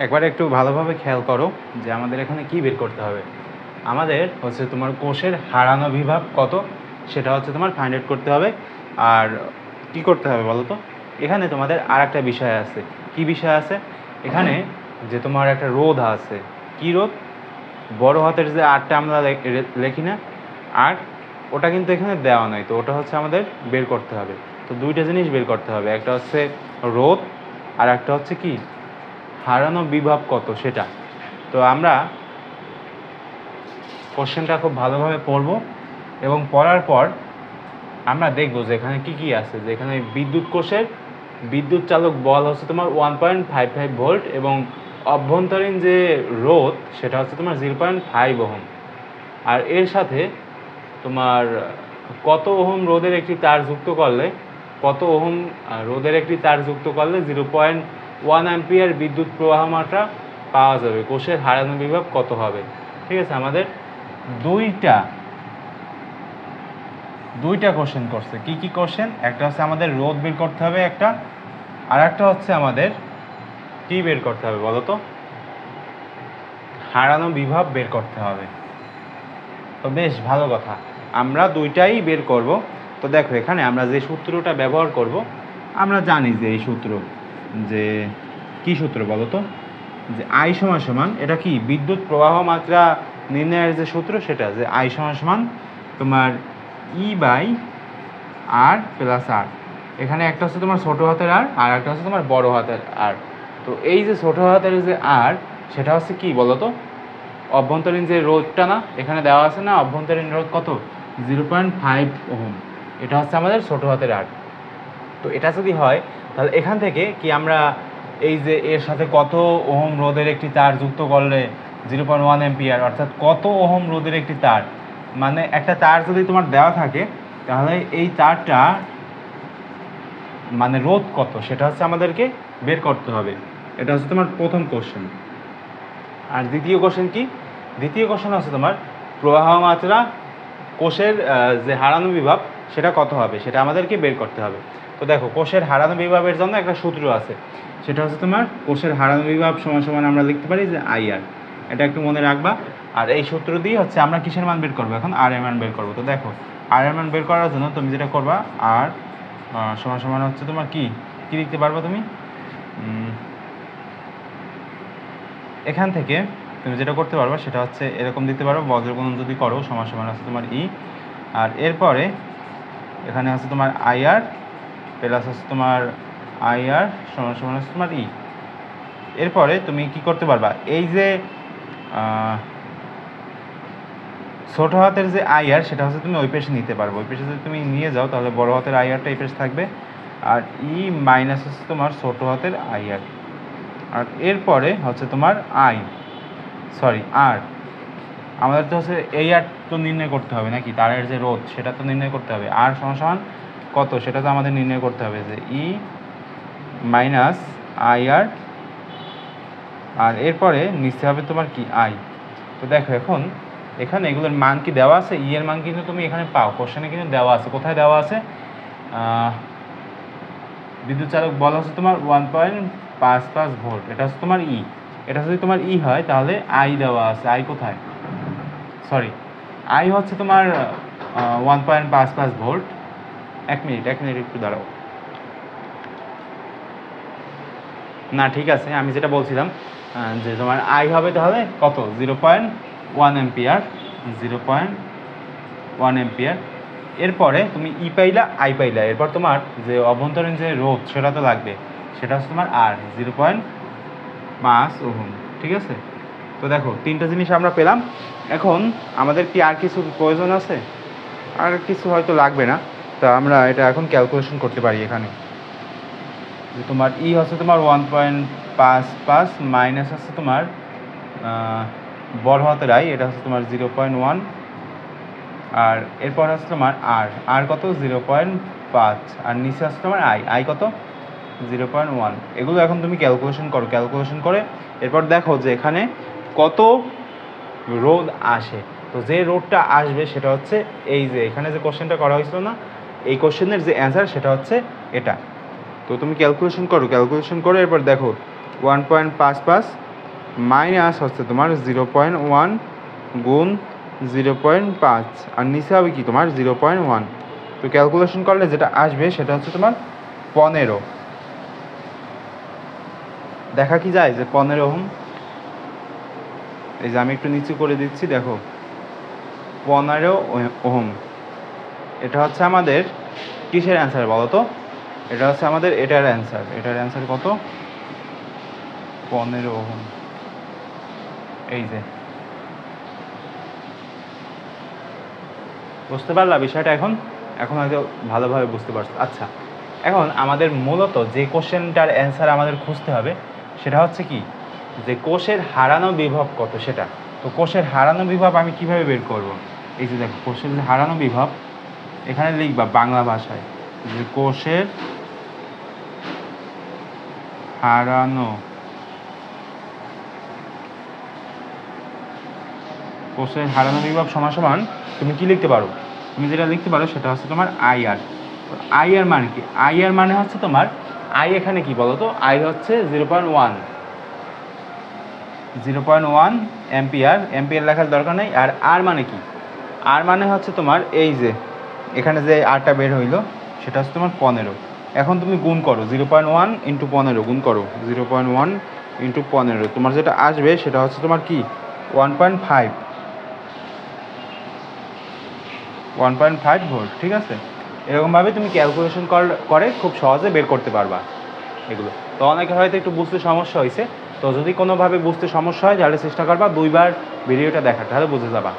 একবার একটু ভালোভাবে খেয়াল করো যে আমাদের এখানে কি বের করতে হবে। আমাদের হচ্ছে তোমার কোষের হারানো বিভব কত সেটা হচ্ছে তোমার ফাইন্ড আউট করতে হবে। আর কি করতে হবে বলো তো, এখানে তোমাদের আর একটা বিষয় আছে। কি বিষয় আছে এখানে? যে তোমার একটা রোধ আছে। কি রোধ? বড় হাতের যে আরটা আমরা লেখি না, আর ওটা কিন্তু এখানে দেওয়া নাই, তো ওটা হচ্ছে আমাদের বের করতে হবে। তো দুইটা জিনিস বের করতে হবে, একটা হচ্ছে রোধ আর একটা হচ্ছে কি হারানো বিভব কত সেটা। তো আমরা কোশ্চেনটা খুব ভালোভাবে পড়ব এবং পড়ার পর আমরা দেখব যে এখানে কী কী আছে। যে এখানে বিদ্যুৎ কোষের বিদ্যুৎ চালক বল হচ্ছে তোমার 1.55 ভোল্ট এবং অভ্যন্তরীণ যে রোধ সেটা হচ্ছে তোমার 0.5 ওহম। আর এর সাথে তোমার কত ওহম রোধের একটি তার যুক্ত করলে 0.1 অ্যাম্পিয়ার বিদ্যুৎ প্রবাহ মাত্রা পাওয়া যাবে, কোষের হারানো বিভব কত হবে। ঠিক আছে, আমাদের দুইটা কোশ্চেন করছে। কি কি কোশ্চেন? একটা হচ্ছে আমাদের রোধ বের করতে হবে একটা, আর একটা হচ্ছে আমাদের কি বের করতে হবে বলো তো, হারানো বিভব বের করতে হবে। তো বেশ ভালো কথা, আমরা দুইটাই বের করব। তো দেখো এখানে আমরা যে সূত্রটা ব্যবহার করব, আমরা জানি যে এই সূত্র, যে কি সূত্র বলো তো, যে আই সমান সমান, এটা কি বিদ্যুৎ প্রবাহ মাত্রা নির্ণয়ের যে সূত্র সেটা, যে আই সমান সমান তোমার ই বাই আর প্লাস আর। এখানে একটা হচ্ছে তোমার ছোটো হাতের আর একটা হচ্ছে তোমার বড় হাতের আর। তো এই যে ছোটো হাতের যে আর, সেটা হচ্ছে কি বলো তো, অভ্যন্তরীণ যে রোধটা না এখানে দেওয়া আছে না, অভ্যন্তরীণ রোধ কত? 0.5 ওহম। এটা হচ্ছে আমাদের ছোটো হাতের আর। তো এটা যদি হয় তাহলে এখান থেকে কি আমরা এই যে এর সাথে কত ওহম রোধের একটি তার যুক্ত করলে 0.1 অ্যাম্পিয়ার, অর্থাৎ কত ওহম রোধের একটি তার, মানে একটা তার যদি তোমার দেওয়া থাকে তাহলে এই তারটা মানে রোধ কত সেটা হচ্ছে আমাদেরকে বের করতে হবে। এটা হচ্ছে তোমার প্রথম কোশ্চেন। আর দ্বিতীয় কোশ্চেন কি? দ্বিতীয় কোশ্চেন হচ্ছে তোমার প্রবাহ মাত্রা কোষের যে হারানো বিভব সেটা কত হবে সেটা আমাদেরকে বের করতে হবে। তো দেখো কোষের হারানো বিভবের জন্য একটা সূত্র আছে, সেটা হচ্ছে তোমার কোষের হারানো বিভব সমান সমান আমরা লিখতে পারি যে আইআর। এটা একটু মনে রাখবা। আর এই সূত্র দিয়ে হচ্ছে আমরা কিসের মান বের করবো? এখন আর এর মান বের করবো। তো দেখো আর এর মান বের করার জন্য তুমি যেটা করবা, আর সমান সমান হচ্ছে তোমার কি কি লিখতে পারবা তুমি, এখান থেকে তুমি যেটা করতে পারবা সেটা হচ্ছে এরকম দিতে পারো, বজ্রগুণন যদি করো সমান সমান আছে তোমার ই, আর এরপরে এখানে আছে তোমার আইআর প্লাস আছে তোমার আইআর সমান সমান আছে তোমার ই। এরপরে তুমি কি করতে পারবা, এই যে ছোট হাতের যে আইআর সেটা হচ্ছে তুমি ওই পেশে নিতে পারবো। ওই পেশে যদি তুমি নিয়ে যাও তাহলে বড় হাতের আইআরটা এই পেশে থাকবে, আর ই মাইনাস হচ্ছে তোমার ছোট হাতের আইআর। আর এরপরে হচ্ছে তোমার আর আমাদের তো হচ্ছে এই আর তো নির্ণয় করতে হবে নাকি, তারের যে রোধ সেটা তো নির্ণয় করতে হবে। আর সমান সমান কত সেটা তো আমাদের নির্ণয় করতে হবে, যে ই মাইনাস আইআর, আর এরপরে নিচে হবে তোমার কি আই। তো দেখো এখন এখানে এগুলোর মান কি দেওয়া আছে? ই এর মান কিন্তু তুমি এখানে পাও, কোশ্চেনে কিন্তু দেওয়া আছে। কোথায় দেওয়া আছে? বিদ্যুৎ চালক বল হচ্ছে তোমার 1.55 ভোল্ট, এটা হচ্ছে তোমার ই। এটা যদি তোমার ই হয় তাহলে আই দেওয়া আছে। আই কোথায়? আই হচ্ছে তোমার 1.55 ভোল্ট। এক মিনিট একটু দাঁড়াও। না ঠিক আছে, আমি যেটা বলছিলাম যে তোমার আই হবে তাহলে কত? 0.1 অ্যাম্পিয়ার। এরপরে তুমি ই পাইলা, আই পাইলা, এরপর তোমার যে অভ্যন্তরীণ যে রোধ সেটা তো লাগবে, সেটা হচ্ছে তোমার আর 0.5 ওহম। ঠিক আছে, তো দেখো তিনটা জিনিস আমরা পেলাম। এখন আমাদের কি আর কিছু প্রয়োজন আছে? আর কিছু হয়তো লাগবে না, তা আমরা এটা এখন ক্যালকুলেশন করতে পারি। এখানে যে তোমার ই হচ্ছে তোমার 1.55 মাইনাস হচ্ছে তোমার বড় হাতের আই, এটা হচ্ছে তোমার 0.1, আর এরপর হচ্ছে তোমার আর কত? 0.5, আর নিচে হচ্ছে তোমার আই কত? 0.1। এগুলো এখন তুমি ক্যালকুলেশন করে এরপর দেখো যে এখানে কত রোধ আসে। তো যে রোধটা আসবে সেটা হচ্ছে এই যে এখানে যে কোশ্চেনটা করা হয়েছিল না, এই কোশ্চেনের যে অ্যান্সার সেটা হচ্ছে এটা। তো তুমি ক্যালকুলেশন করে এরপর দেখো 1.55 মাইনাস হচ্ছে তোমার 0.1 গুণ 0.5 আর নিচে হবে কি তোমার 0.1। তো ক্যালকুলেশন করলে যেটা আসবে সেটা হচ্ছে তোমার 15। দেখা কি যায় যে 15 ওহম। এই যে আমি একটু নিচু করে দিচ্ছি, দেখো 15 ওহম। এটা হচ্ছে আমাদের কিসের অ্যান্সার বলো তো? এটা হচ্ছে আমাদের এটার অ্যান্সার। এটার অ্যান্সার কত? 15 ওহম। এই যে বুঝতে পারলা বিষয়টা? এখন হয়তো ভালোভাবে বুঝতে পারছো। আচ্ছা, এখন আমাদের মূলত যে কোশ্চেনটার অ্যান্সার আমাদের খুঁজতে হবে সেটা হচ্ছে কি, যে কোষের হারানো বিভব কত সেটা। তো কোষের হারানো বিভব আমি কিভাবে বের করব? এই যে দেখো, কোষের যে হারানো বিভব এখানে লিখবা বাংলা ভাষায় যে কোষের হারানো বিভব সমান সমান তুমি কি লিখতে পারো? তুমি যেটা লিখতে পারো সেটা হচ্ছে তোমার IR। IR মানে কি? IR মানে হচ্ছে তোমার আই এখানে কি বলো তো? আই হচ্ছে 0.1 অ্যাম্পিয়ার। অ্যাম্পিয়ার লেখার দরকার নেই। আর আর মানে কি? আর মানে হচ্ছে তোমার এই যে এখানে যে আরটা বের হইলো সেটা হচ্ছে তোমার 15। এখন তুমি গুণ করো 0.1 ইন্টু 15, গুণ করো 0.1 ইন্টু 15, তোমার যেটা আসবে সেটা হচ্ছে তোমার কি 1.5 ভোল্ট। ঠিক আছে, এরকমভাবে তুমি ক্যালকুলেশন করে খুব সহজে বের করতে পারবা এগুলো। তো অনেকে হয়তো একটু বুঝতে সমস্যা হয়েছে, তো যদি কোনোভাবে বুঝতে সমস্যা হয় তাহলে চেষ্টা করবা 2বার ভিডিওটা দেখার, তাহলে বুঝে যাবা।